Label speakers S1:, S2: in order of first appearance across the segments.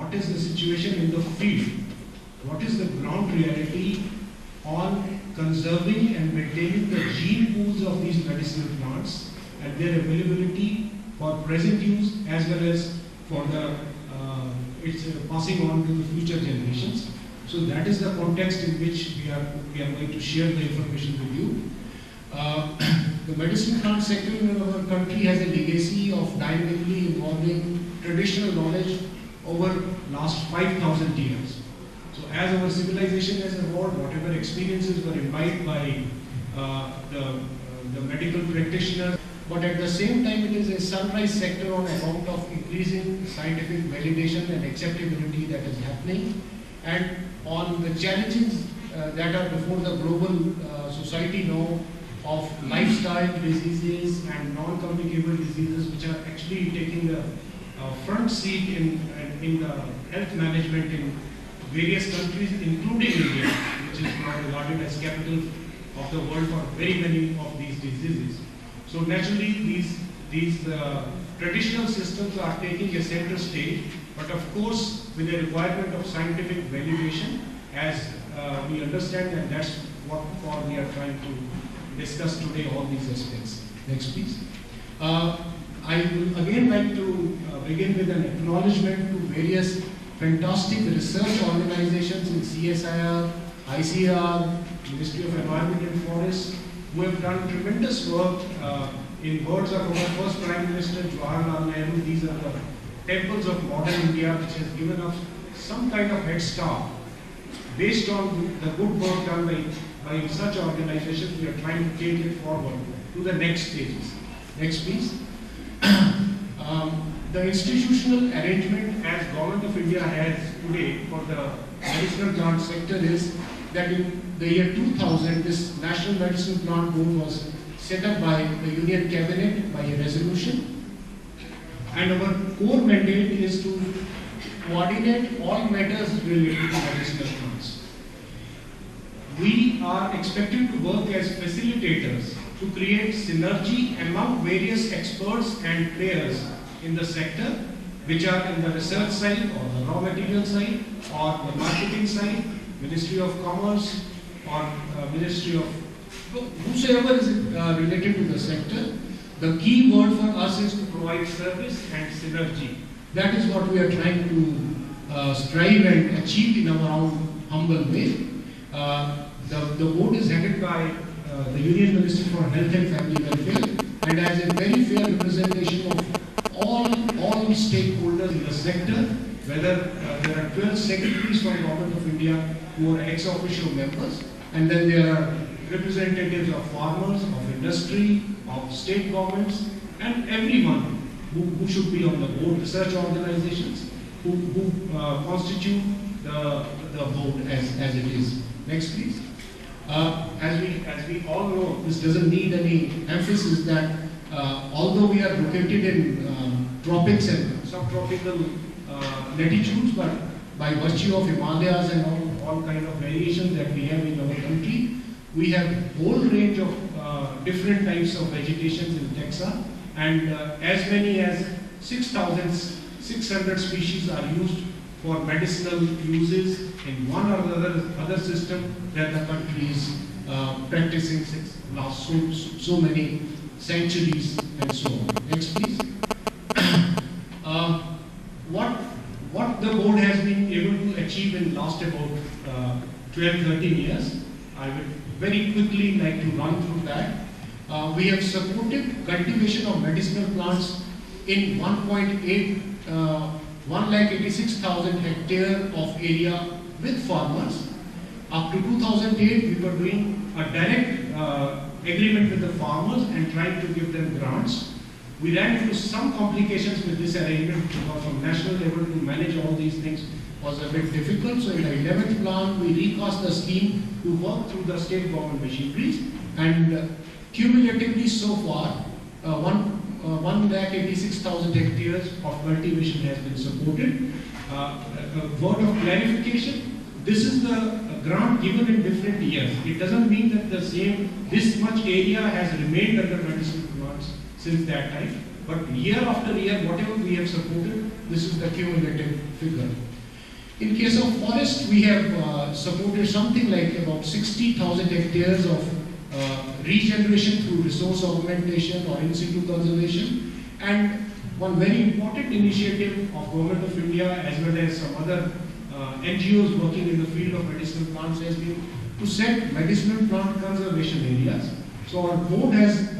S1: what is the situation in the field, what is the ground reality on conserving and maintaining the gene pools of these medicinal plants and their availability for present use as well as for the its passing on to the future generations. So that is the context in which we are going to share the information with you. The medicinal plant sector in our country has a legacy of dynamically involving traditional knowledge over last 5,000 years. So as our civilization has evolved, whatever experiences were imbibed by the medical practitioners, but at the same time it is a sunrise sector on account of increasing scientific validation and acceptability that is happening, and on the challenges that are before the global society now of lifestyle diseases and non-communicable diseases, which are actually taking the front seat in the health management in various countries, including India, which is now regarded as capital of the world for very many of these diseases. So naturally, these traditional systems are taking a center stage, but of course, with the requirement of scientific validation, as we understand, and that's what we are trying to discuss today, all these aspects. Next, please. I will again like to begin with an acknowledgement to various fantastic research organizations in CSIR, ICAR, Ministry of Environment and Forests, who have done tremendous work. In words of our first Prime Minister, Jawaharlal Nehru, these are the temples of modern India, which has given us some kind of head start. Based on the good work done by such organizations, we are trying to take it forward to the next stages. Next, please. The institutional arrangement as Government of India has today for the medicinal plant sector is that in the year 2000, this National Medicinal Plant Board was set up by the Union Cabinet by a resolution. And our core mandate is to coordinate all matters related to medicinal plants. We are expected to work as facilitators to create synergy among various experts and players in the sector, which are in the research side or the raw material side or the marketing side, Ministry of Commerce or Ministry of whosoever is related to the sector. The key word for us is to provide service and synergy. That is what we are trying to strive and achieve in our own humble way. The board is headed by the Union Minister for Health and Family Welfare and has a very fair representation of all stakeholders in the sector, whether there are 12 secretaries from Government of India who are ex-officio members, and then there are representatives of farmers, of industry, of state governments, and everyone who should be on the board, research organizations who constitute the board as it is. Next, please. As we all know, this doesn't need any emphasis that although we are located in tropics and subtropical latitudes, but by virtue of Himalayas and all kind of variations that we have in our country, we have a whole range of different types of vegetations in Texas, and as many as 6,600 species are used for medicinal uses in one or the other system that the country is practicing since last so many centuries and so on. Next, please. What the board has been able to achieve in last about 12-13 years, I would very quickly like to run through that. We have supported cultivation of medicinal plants in 1,86,000 hectares of area with farmers. Up to 2008, we were doing a direct agreement with the farmers and trying to give them grants. We ran into some complications with this arrangement because from national level to manage all these things was a bit difficult. So in the 11th plan, we recast the scheme to work through the state government machineries, and cumulatively so far, 1,86,000 hectares of cultivation has been supported. A word of clarification, this is the grant given in different years. It doesn't mean that this much area has remained under medicinal plants since that time, but year after year, whatever we have supported, this is the cumulative figure. In case of forest, we have supported something like about 60,000 hectares of regeneration through resource augmentation or in situ conservation. And one very important initiative of Government of India as well as some other NGOs working in the field of medicinal plants has been to set medicinal plant conservation areas. So our board has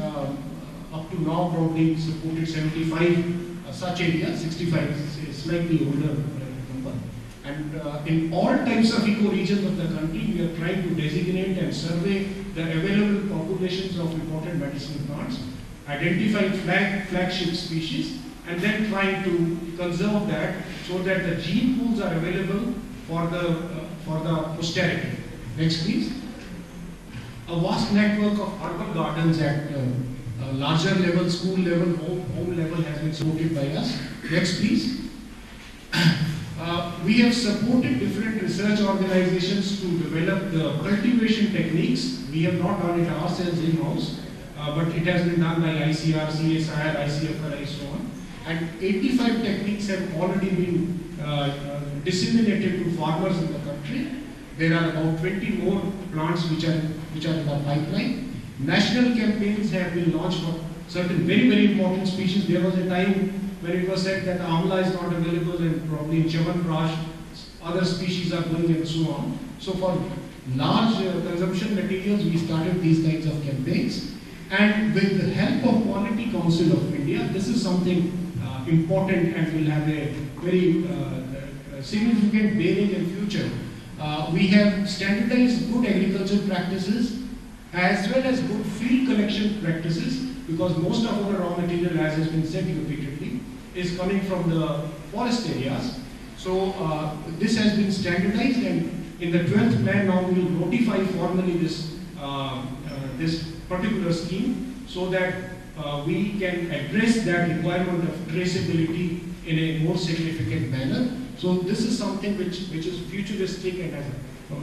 S1: up to now probably supported 75 such areas, 65 is a slightly older number. And in all types of ecoregions of the country, we are trying to designate and survey the available populations of important medicinal plants, identify flagship species, and then trying to conserve that so that the gene pools are available for the posterity. Next, please. A vast network of urban gardens at larger level, school level, home level has been supported by us. Next, please. We have supported different research organizations to develop the cultivation techniques. We have not done it ourselves in-house, but it has been done by ICR, CSIR, ICFR, so on. And 85 techniques have already been disseminated to farmers in the country. There are about 20 more plants which are in the pipeline. National campaigns have been launched for certain very, very important species. There was a time when it was said that amla is not available and probably in Chyawanprash, other species are going and so on. So for large consumption materials, we started these kinds of campaigns. And with the help of Quality Council of India, this is something important and will have a very significant bearing in future. We have standardized good agricultural practices as well as good field collection practices, because most of our raw material, as has been said repeatedly, is coming from the forest areas. So this has been standardized, and in the 12th plan now we will notify formally this particular scheme so that we can address that requirement of traceability in a more significant manner. So this is something which is futuristic, and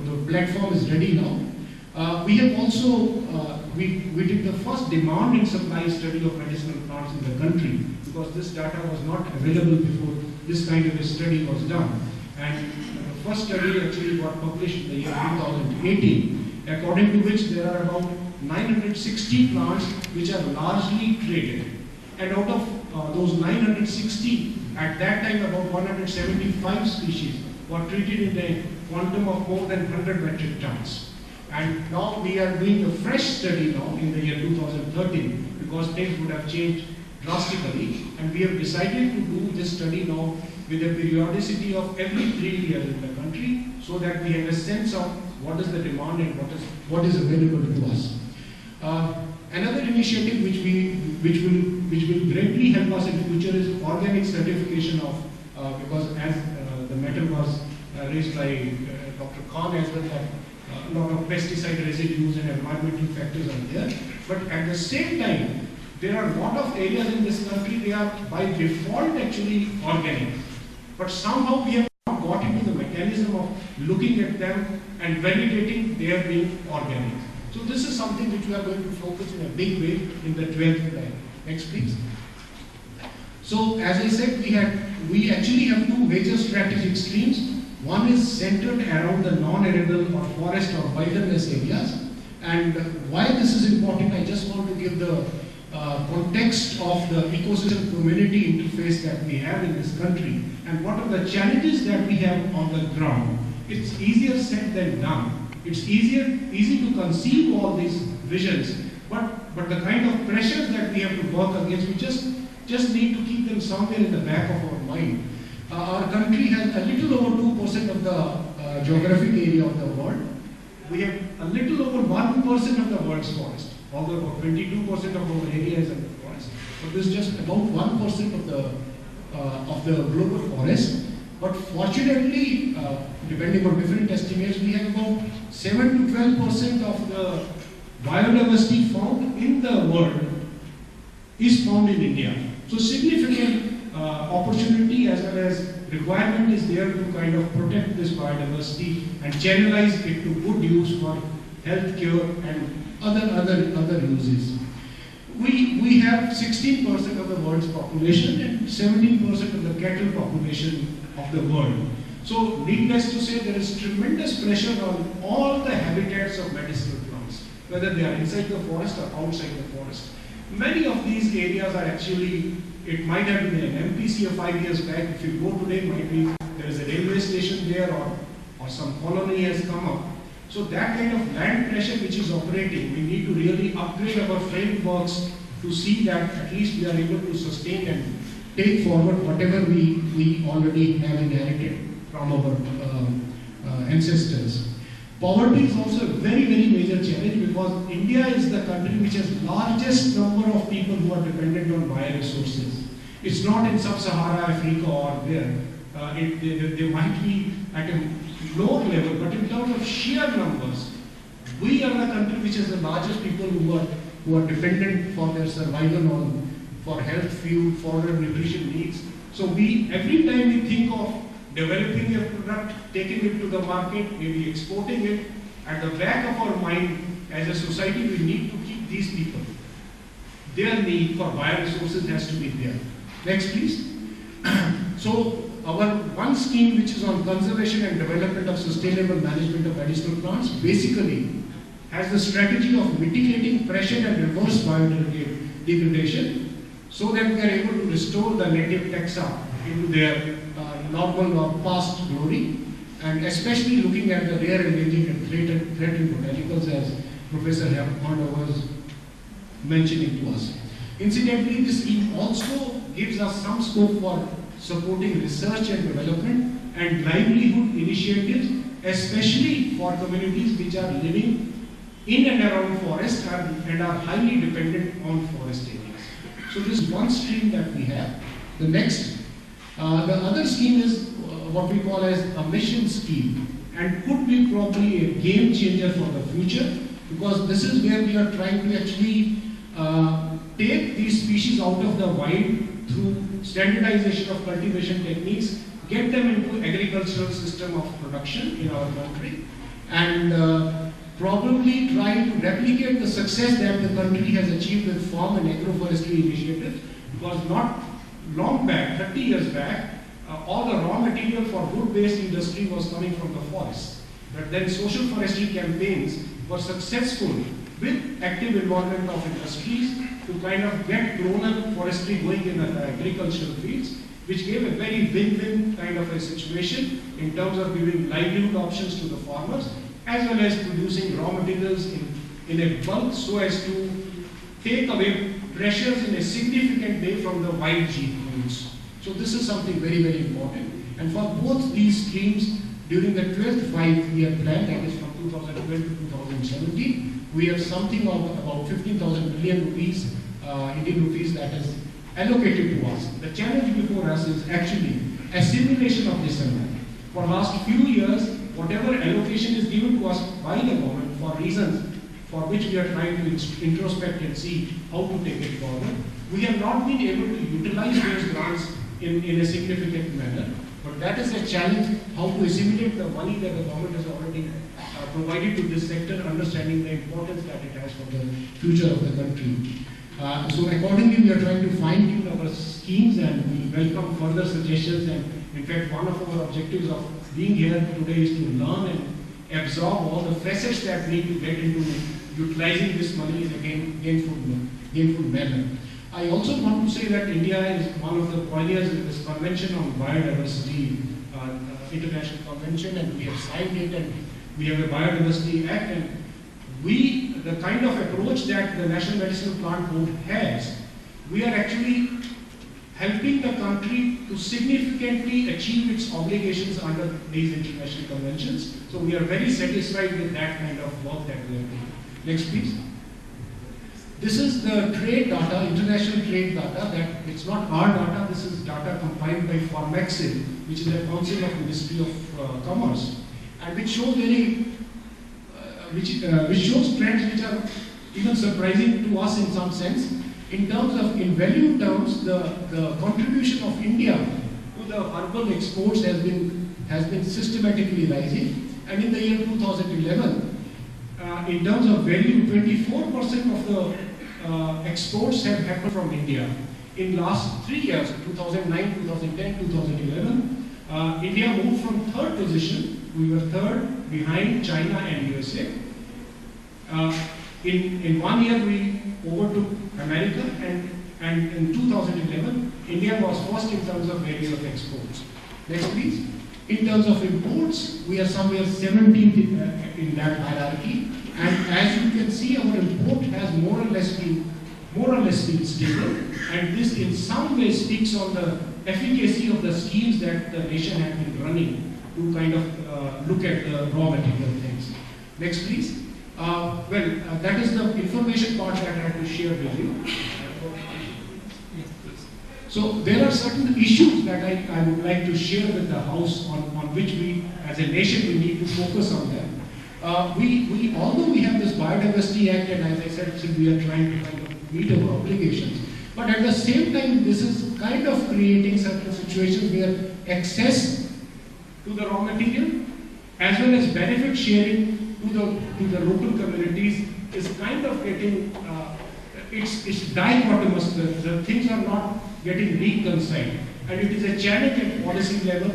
S1: the platform is ready now. We have also, we did the first demand and supply study of medicinal plants in the country, because this data was not available before this kind of a study was done. And the first study actually got published in the year 2018, according to which there are about 960 plants which are largely traded. And out of those 960, at that time about 175 species were treated in a quantum of more than 100 metric tons. And now we are doing a fresh study now in the year 2013, because things would have changed drastically, and we have decided to do this study now with a periodicity of every 3 years in the country, so that we have a sense of what is the demand and what is available to us. Another initiative which will greatly help us in future is organic certification of, because as the matter was raised by Dr. Khan as well, that a lot of pesticide residues and environmental factors are there. But at the same time, there are a lot of areas in this country, they are by default actually organic. But somehow we have not got into the mechanism of looking at them and validating their being organic. So this is something which we are going to focus in a big way in the 12th plan. Next, please. So as I said, we actually have two major strategic streams. One is centered around the non-arable or forest or wilderness areas. And why this is important, I just want to give the context of the ecosystem community interface that we have in this country and what are the challenges that we have on the ground. It's easier said than done. It's easy to conceive all these visions, but the kind of pressures that we have to work against, we just need to keep them somewhere in the back of our mind. Our country has a little over 2% of the geographic area of the world. We have a little over 1% of the world's forest, although about 22% of our area is under forest. But this is just about 1% of the global forest. But fortunately, depending on different estimates, we have about 7 to 12% of the biodiversity found in the world is found in India. So significant opportunity as well as requirement is there to kind of protect this biodiversity and channelize it to good use for healthcare and other uses. We have 16% of the world's population and 17% of the cattle population of the world. So needless to say, there is tremendous pressure on all the habitats of medicinal plants, whether they are inside the forest or outside the forest. Many of these areas are actually, it might have been an MPC 5 years back. If you go today, might be there is a railway station there, or some colony has come up. So that kind of land pressure which is operating, we need to really upgrade our frameworks to see that at least we are able to sustain and take forward whatever we already have inherited from our ancestors. Poverty is also a very, very major challenge, because India is the country which has largest number of people who are dependent on bioresources. It's not in sub-Sahara Africa or there. They might be at a lower level, but in terms of sheer numbers, we are the country which has the largest people who are dependent for their survival on, for health, fuel, fodder, nutrition needs. So every time we think of developing a product, taking it to the market, maybe exporting it, at the back of our mind as a society, we need to keep these people. Their need for bioresources has to be there. Next, please. So our one scheme, which is on conservation and development of sustainable management of medicinal plants, basically has the strategy of mitigating pressure and reverse biodegradation, so that we are able to restore the native taxa into their normal or past glory, and especially looking at the rare, endangered and threatened botanicals, as Professor Honda was mentioning to us. Incidentally, this scheme also gives us some scope for supporting research and development and livelihood initiatives, especially for communities which are living in and around forest and are highly dependent on forest areas. So this is one stream that we have. The next, the other scheme is what we call as a mission scheme, and could be probably a game changer for the future, because this is where we are trying to actually take these species out of the wild through standardization of cultivation techniques, get them into agricultural system of production in our country, and probably try to replicate the success that the country has achieved with farm and agroforestry initiatives, because not long back, 30 years back, all the raw material for wood-based industry was coming from the forest. But then social forestry campaigns were successful with active involvement of industries to kind of get grown-up forestry going in the agricultural fields, which gave a very win-win kind of a situation in terms of giving livelihood options to the farmers, as well as producing raw materials in a bulk, so as to take away pressures in a significant way from the wild gene pools. So this is something very, very important. And for both these streams, during the 12th 5-year plan, that is from 2012 to 2017, we have something of about 15,000 billion rupees, Indian rupees, that is allocated to us. The challenge before us is actually assimilation of this amount. For last few years, whatever allocation is given to us by the government for reasons for which we are trying to introspect and see how to take it forward, we have not been able to utilize those grants in a significant manner. But that is a challenge, how to assimilate the money that the government has already provided to this sector, understanding the importance that it has for the future of the country. So accordingly, we are trying to fine-tune our schemes, and we welcome further suggestions. And in fact, one of our objectives of being here today is to learn and absorb all the facets that need to get into utilizing this money in a gainful manner. I also want to say that India is one of the pioneers in this Convention on Biodiversity, International Convention, and we have signed it, and we have a Biodiversity Act, and the kind of approach that the National Medicinal Plant Board has, we are actually helping the country to significantly achieve its obligations under these international conventions. So we are very satisfied with that kind of work that we are doing. Next, please. This is the trade data, international trade data, that it's not our data, this is data compiled by Pharmaxil, which is a council of Ministry of Commerce, and which shows which shows trends which are even surprising to us in some sense. In terms of, in value terms, the contribution of India to the herbal exports has been systematically rising, and in the year 2011, in terms of value, 24% of the exports have happened from India. In last 3 years, 2009, 2010, 2011, India moved from third position. We were third behind China and USA. In 1 year, we overtook America, and in 2011, India was first in terms of value of exports. Next, please. In terms of imports, we are somewhere 17th in that hierarchy. And as you can see, our import has more or less been stable. And this in some way speaks on the efficacy of the schemes that the nation has been running to kind of look at the raw material things. Next, please. That is the information part that I had to share with you. So there are certain issues that I would like to share with the House on which we, as a nation, we need to focus on them. Although we have this Biodiversity Act, and as I said, we are trying to kind of meet our obligations, but at the same time, this is kind of creating certain situations where access to the raw material, as well as benefit sharing to the local communities, is kind of getting, it's dichotomous. The things are not getting reconciled. And it is a challenge at policy level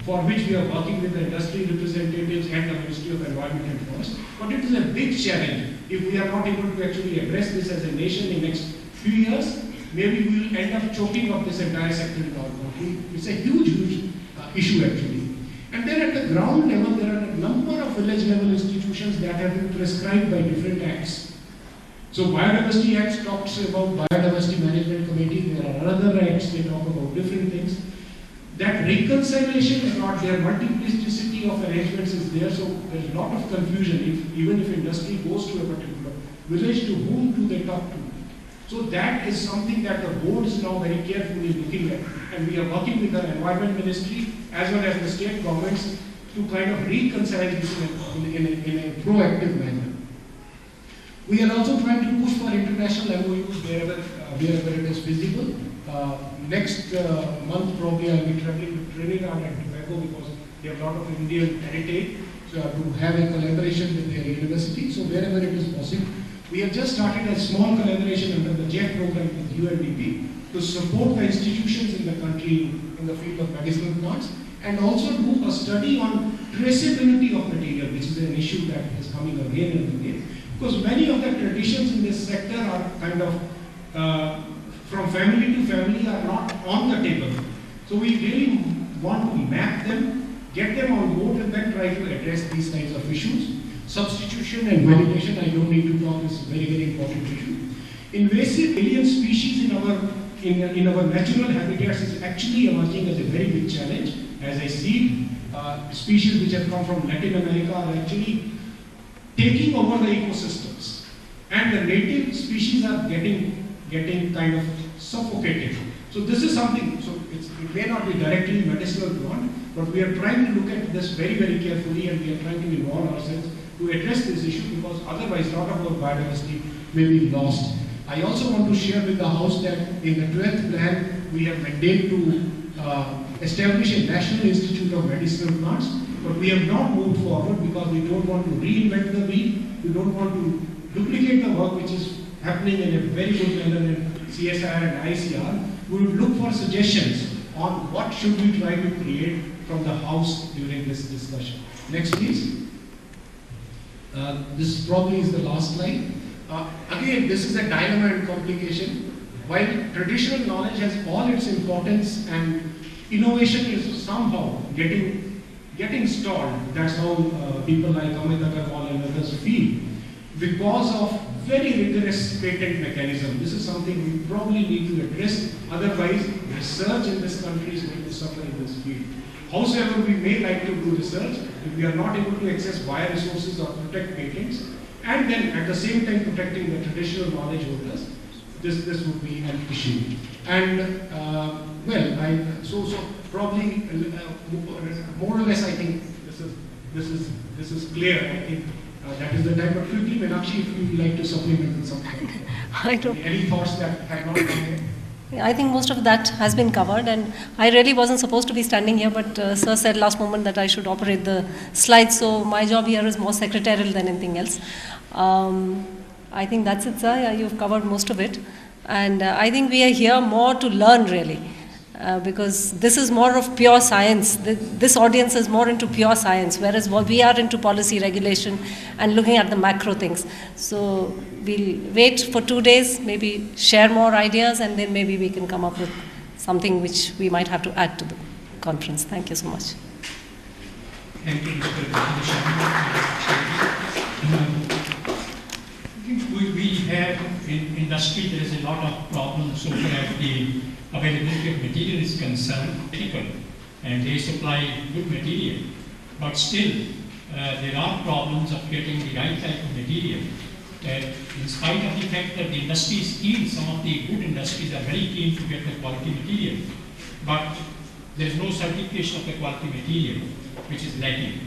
S1: for which we are working with the industry representatives and the Ministry of Environment and Forest. But it is a big challenge if we are not able to actually address this as a nation in the next few years. Maybe we will end up choking up this entire sector in our country. It's a huge issue actually. And then at the ground level, there are a number of village level institutions that have been prescribed by different acts. So Biodiversity Act talks about Biodiversity Management Committee. There are other acts, they talk about different things. That reconciliation is not there. Multiplicity of arrangements is there, so there's a lot of confusion. Even if industry goes to a particular village, to whom do they talk to? So that is something that the board is now very carefully looking at. And we are working with the Environment Ministry as well as the state governments to kind of reconcile this in a proactive manner. We are also trying to push for international MOUs wherever it is feasible. Next month probably I'll be traveling to Trinidad and Tobago because they have a lot of Indian heritage to have a collaboration with their university. So wherever it is possible, we have just started a small collaboration under the JET program with UNDP to support the institutions in the country in the field of medicinal plants, and also do a study on traceability of material, which is an issue that is coming again and again. Because many of the traditions in this sector are kind of from family to family are not on the table. So we really want to map them, get them on board, and then try to address these kinds of issues. Substitution and validation, I don't need to talk, is a very important issue. Invasive alien species in our natural habitats is actually emerging as a very big challenge. As I see, species which have come from Latin America are actually taking over the ecosystems, and the native species are getting kind of suffocated. So this is something, so it may not be directly medicinal plant, but we are trying to look at this very carefully, and we are trying to involve ourselves to address this issue, because otherwise a lot of our biodiversity may be lost. I also want to share with the House that in the 12th plan, we have mandate to establish a National Institute of Medicinal Plants, but we have not moved forward because we don't want to reinvent the wheel. We don't want to duplicate the work which is happening in a very good manner in CSIR and ICR. We would look for suggestions on what should we try to create from the House during this discussion. Next, please. This probably is the last slide. Again, this is a dilemma and complication. While traditional knowledge has all its importance and innovation is somehow getting stalled, that's how people like Amit Agarwal and others feel, because of very rigorous patent mechanism. This is something we probably need to address, otherwise research in this country is going to suffer in this field. However, we may like to do research if we are not able to access bioresources or protect patents, and then at the same time protecting the traditional knowledge holders. This would be an issue. And so probably more or less I think this is clear. I think that is the time. But quickly, Meenakshi, if you would like to supplement with something.
S2: I don't.
S1: Any thoughts that have not come in?
S2: I think most of that has been covered, and I really wasn't supposed to be standing here, but Sir said last moment that I should operate the slides, so my job here is more secretarial than anything else. I think that's it, sir. Yeah, you've covered most of it, and I think we are here more to learn, really. because this is more of pure science. This audience is more into pure science, whereas we are into policy regulation and looking at the macro things. So we'll wait for 2 days, maybe share more ideas, and then maybe we can come up with something which we might have to add to the conference. Thank you so much.
S3: Thank you, Mr. We have in industry, there is a lot of problems so far as the availability of material is concerned, and they supply good material, but still there are problems of getting the right type of material. In spite of the fact that the industry is keen, some of the good industries are very keen to get the quality material, but there is no certification of the quality material, which is lacking.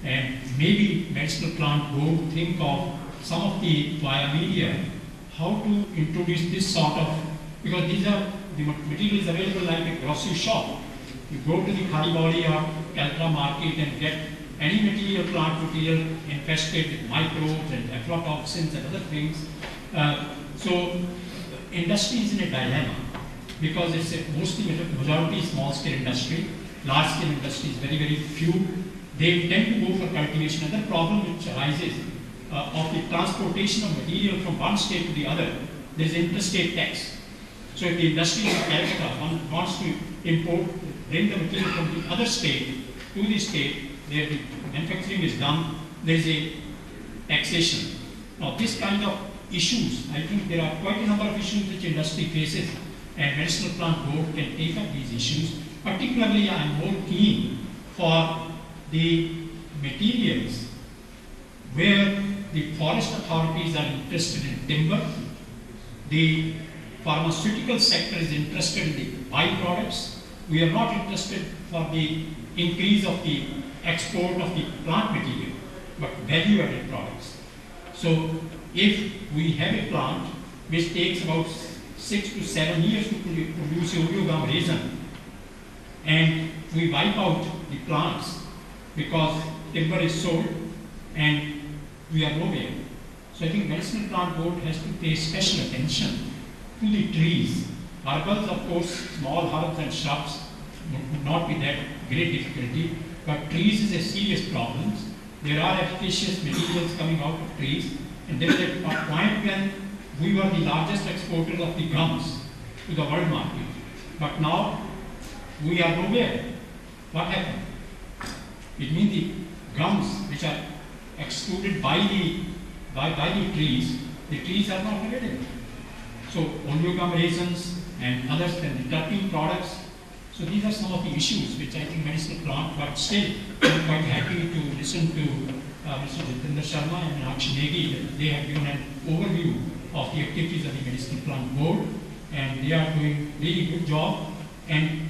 S3: And maybe Medicinal Plant Board think of some of the via media how to introduce this sort of, because these are the material is available like a grocery shop. You go to the Khariboli or Calcutta market and get any material, plant material infested with microbes and aflatoxins and other things. So industry is in a dilemma because it's a mostly majority small scale industry. Large scale industry is very, very few. They tend to go for cultivation. Another problem which arises of the transportation of material from one state to the other, there is interstate tax. So if the industry in Calcutta wants to bring the material from the other state to the state where the manufacturing is done, there is a taxation. Now this kind of issues, I think there are quite a number of issues which industry faces, and Medicinal Plant Board can take up these issues. Particularly, I am more keen for the materials where the forest authorities are interested in timber, the pharmaceutical sector is interested in the byproducts. We are not interested for the increase of the export of the plant material, but value-added products. So if we have a plant which takes about 6 to 7 years to produce oleogum resin, and we wipe out the plants because timber is sold and we are nowhere. So I think Medicinal Plant Board has to pay special attention to the trees. Herbals, of course, small herbs and shrubs would not be that great difficulty, but trees is a serious problem. There are efficacious materials coming out of trees, and there is a point when we were the largest exporters of the gums to the world market. But now we are nowhere. What happened? It means the gums which are excluded by the trees are not available. So oleogum resins and others and the terpene products. So these are some of the issues which I think Medicinal Plant, but still I'm quite happy to listen to Mr. Jitendra Sharma and Meenakshi Negi. They have given an overview of the activities of the Medicinal Plant Board, and they are doing really good job. And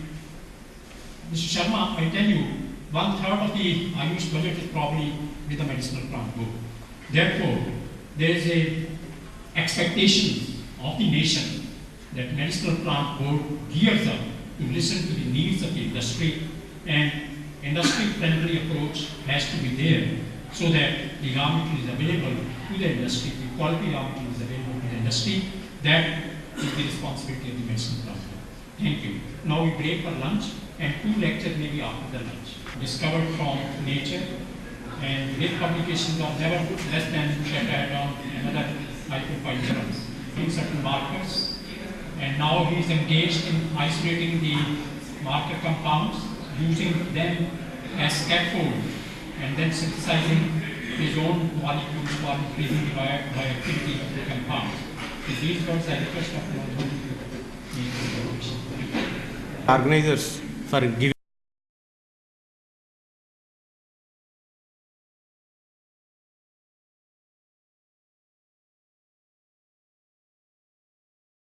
S3: Mr. Sharma, I tell you, 1/3 of the Ayush budget is probably with the Medicinal Plant Board. Therefore, there is a expectation of the nation that Medicinal Plant Board gears up to listen to the needs of the industry, and industry-friendly approach has to be there so that the raw material is available to the industry, the quality raw material is available to the industry. That is the responsibility of the Medicinal Plant Board. Thank you. Now we break for lunch, and 2 lectures maybe after the lunch. Discovered from Nature and great publications of never less than Shatteradon and other microphytons in certain markers. And now he is engaged in isolating the marker compounds, using them as scaffold, and then synthesizing his own molecules for increasing the bioactivity of the compounds. With these words, I request Dr. Organizers for giving